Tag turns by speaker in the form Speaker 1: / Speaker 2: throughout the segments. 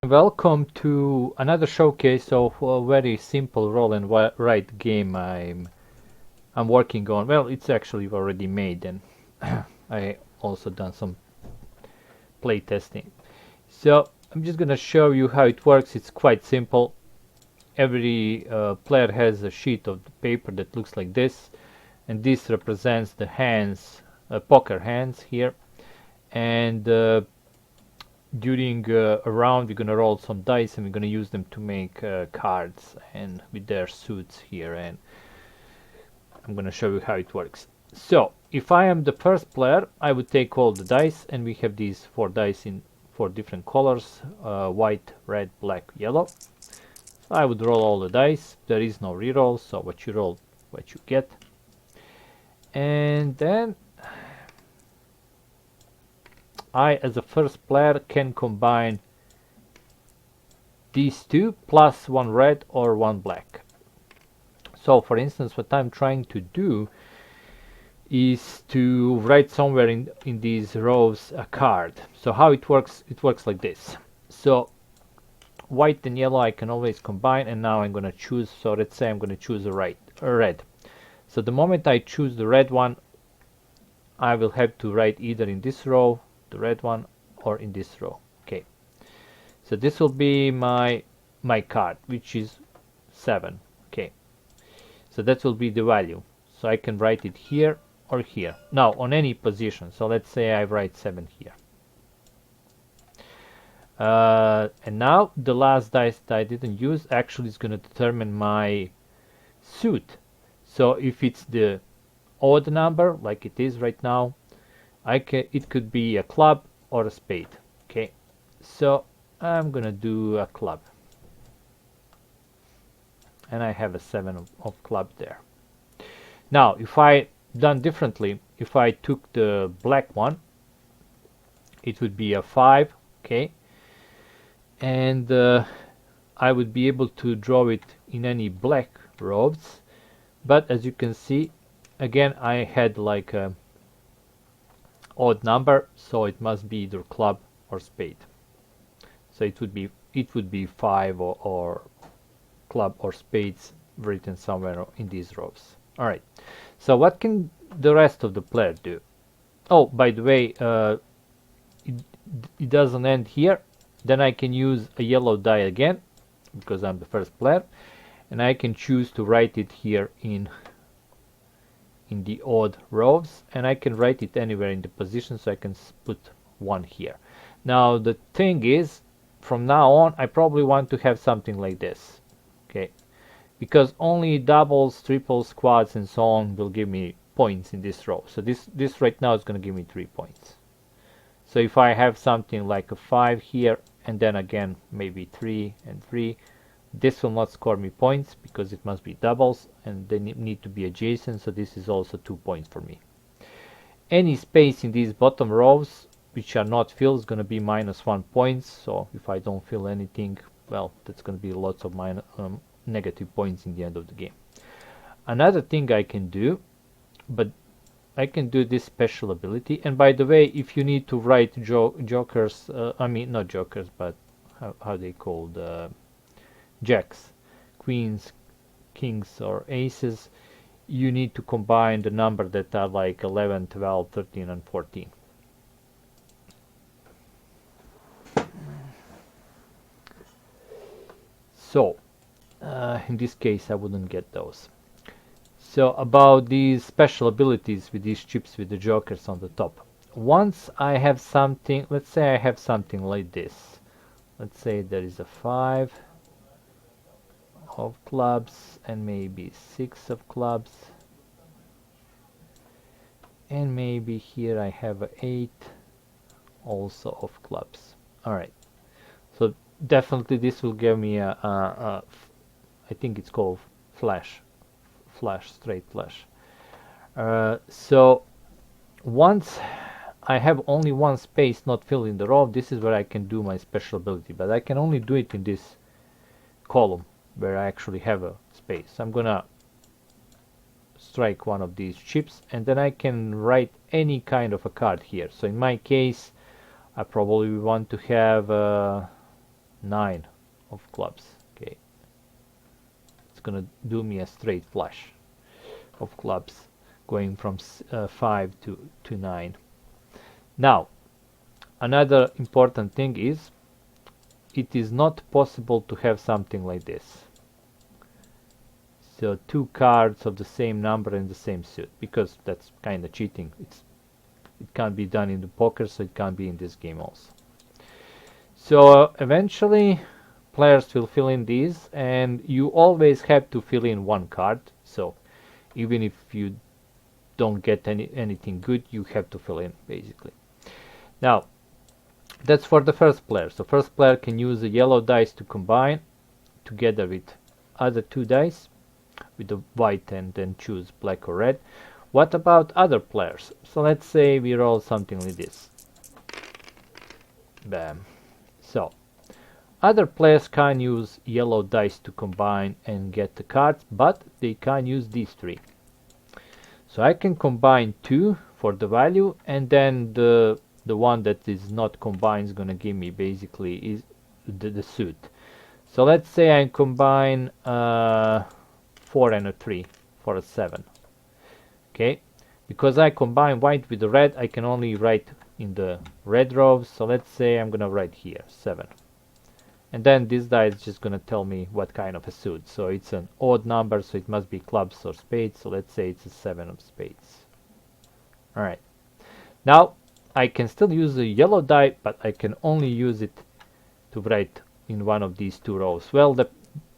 Speaker 1: Welcome to another showcase of a very simple roll and write game I'm working on. Well, it's actually already made, and I also done some play testing. So I'm just gonna show you how it works. It's quite simple. Every player has a sheet of paper that looks like this, and this represents the hands, poker hands here, and during a round we're gonna roll some dice and we're gonna use them to make cards and with their suits here, and I'm gonna show you how it works. So if I am the first player, I would take all the dice, and we have these 4 dice in 4 different colors, white, red, black, yellow. So I would roll all the dice. There is no reroll, so what you roll, what you get. And then I, as a first player, can combine these two plus 1 red or 1 black. So for instance, what I'm trying to do is to write somewhere in these rows a card. So how it works like this. So white and yellow I can always combine, and now I'm going to choose. So let's say I'm going to choose a red. So the moment I choose the red one, I will have to write either in this row, the red one, or in this row. Okay. So this will be my card, which is 7. Okay. So that will be the value. So I can write it here or here. Now on any position. So let's say I write 7 here. And now the last dice that I didn't use actually is going to determine my suit. So if it's the odd number, like it is right now, it could be a club or a spade. Okay, so I'm gonna do a club, and I have a 7 of club there. Now if I done differently, if I took the black one, it would be a 5. Okay, and I would be able to draw it in any black rows, but as you can see, again I had like a odd number, so it must be either club or spade. So it would be 5 or club or spades written somewhere in these rows. All right. So what can the rest of the player do? Oh, by the way, it doesn't end here. Then I can use a yellow die again, because I'm the first player, and I can choose to write it here in the odd rows, and I can write it anywhere in the position, so I can put 1 here. Now the thing is, from now on I probably want to have something like this. Okay, because only doubles, triples, quads and so on will give me points in this row. So this right now is going to give me 3 points. So if I have something like a 5 here, and then again maybe 3 and 3, this will not score me points because it must be doubles and they need to be adjacent, so this is also 2 points for me. Any space in these bottom rows which are not filled is going to be -1 points, so if I don't fill anything, well, that's going to be lots of negative points in the end of the game. Another thing I can do, but I can do this special ability, and by the way, if you need to write jokers, I mean not jokers, but how they called, jacks, queens, kings or aces, you need to combine the number that are like 11, 12, 13 and 14. So in this case I wouldn't get those. So about these special abilities with these chips with the jokers on the top. Once I have something, let's say I have something like this. Let's say there is a 5 of clubs and maybe 6 of clubs, and maybe here I have a 8 also of clubs. Alright, so definitely this will give me I think it's called straight flush. So once I have only one space not filled in the row, this is where I can do my special ability, but I can only do it in this column where I actually have a space. I'm gonna strike one of these chips, and then I can write any kind of a card here. So in my case, I probably want to have 9 of clubs. Okay, it's gonna do me a straight flush of clubs, going from 5 to 9. Now, another important thing is it is not possible to have something like this. So two cards of the same number in the same suit, because that's kind of cheating. It can't be done in the poker, so it can't be in this game also. So eventually players will fill in these, and you always have to fill in one card. So even if you don't get anything good, you have to fill in basically. Now that's for the first player. So first player can use the yellow dice to combine together with other two dice, with the white, and then choose black or red. What about other players? So let's say we roll something like this. Bam. So other players can use yellow dice to combine and get the cards, but they can't use these three. So I can combine two for the value, and then the one that is not combined is gonna give me basically is the suit. So let's say I combine 4 and a 3 for a 7. Okay, because I combine white with the red, I can only write in the red rows. So let's say I'm gonna write here 7, and then this die is just gonna tell me what kind of a suit. So it's an odd number, so it must be clubs or spades. So let's say it's a 7 of spades. All right, now I can still use the yellow die, but I can only use it to write in one of these two rows. Well,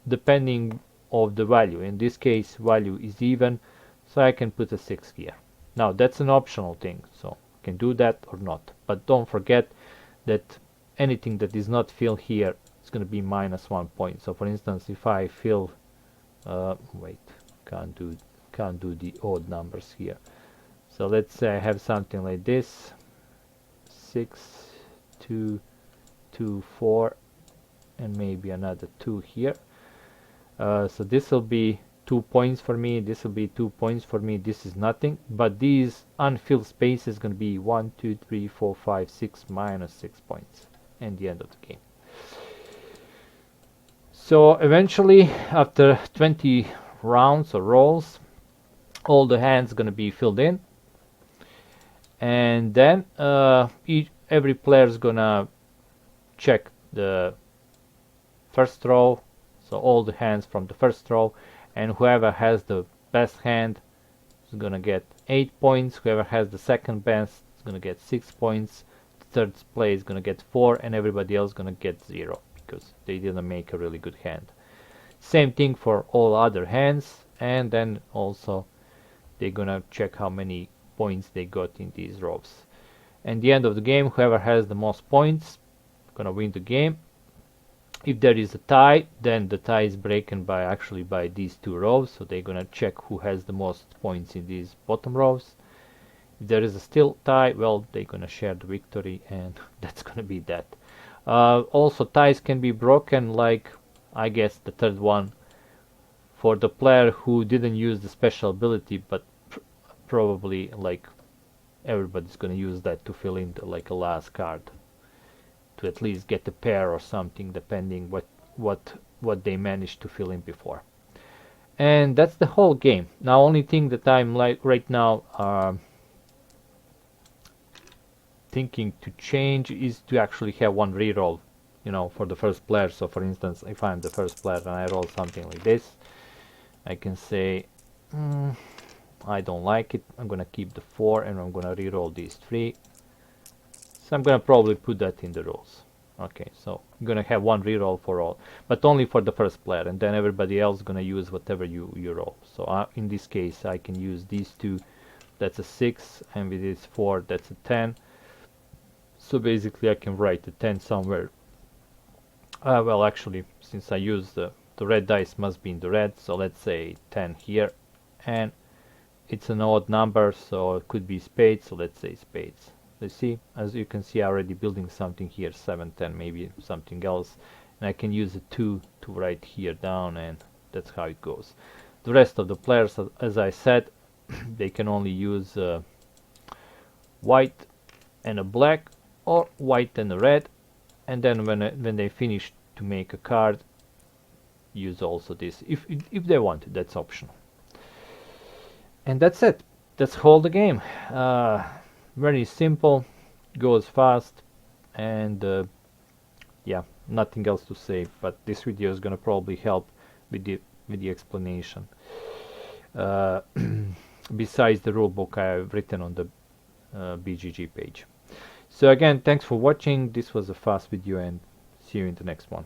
Speaker 1: depending of the value. In this case, value is even, so I can put a 6 here. Now that's an optional thing, so I can do that or not. But don't forget that anything that is not filled here is going to be -1 point. So for instance, if I fill, wait, can't do the odd numbers here. So let's say I have something like this: 6, 2, 2, 4, and maybe another 2 here. So this will be 2 points for me, this will be 2 points for me, this is nothing, but these unfilled space is going to be 1, 2, 3, 4, 5, 6, -6 points and the end of the game. So eventually, after 20 rounds or rolls, all the hands going to be filled in, and then every player is going to check the first row. So all the hands from the first row, and whoever has the best hand is gonna get 8 points. Whoever has the second best is gonna get 6 points. The third place is gonna get 4, and everybody else is gonna get 0 because they didn't make a really good hand. Same thing for all other hands, and then also they're gonna check how many points they got in these rows. And the end of the game, whoever has the most points is gonna win the game. If there is a tie, then the tie is broken by these two rows, so they're gonna check who has the most points in these bottom rows. If there is a still tie, well, they're gonna share the victory, and that's gonna be that. Also, ties can be broken, like I guess the third one, for the player who didn't use the special ability, but probably like everybody's gonna use that to fill in like a last card, to at least get a pair or something, depending what they managed to fill in before. And that's the whole game. Now, only thing that I'm like right now thinking to change is to actually have one reroll, you know, for the first player. So for instance, if I'm the first player and I roll something like this, I can say I don't like it, I'm gonna keep the 4 and I'm gonna reroll these 3. So I'm gonna probably put that in the rules. Okay, so I'm gonna have one reroll for all, but only for the first player, and then everybody else is gonna use whatever you roll. So in this case, I can use these 2. That's a 6, and with this 4, that's a 10. So basically, I can write a 10 somewhere. Well, actually, since I use the red dice, must be in the red. So let's say 10 here, and it's an odd number, so it could be spades. So let's say spades. You see, as you can see, I'm already building something here, 7, 10, maybe something else, and I can use a 2 to write here down, and that's how it goes. The rest of the players, as I said, they can only use white and a black, or white and a red, and then when they finish to make a card, use also this. If they want it, that's optional. And that's it. That's whole the game. Very simple, goes fast, and yeah, nothing else to say. But this video is gonna probably help with the explanation. Besides the rulebook I have written on the BGG page. So again, thanks for watching. This was a fast video, and see you in the next one.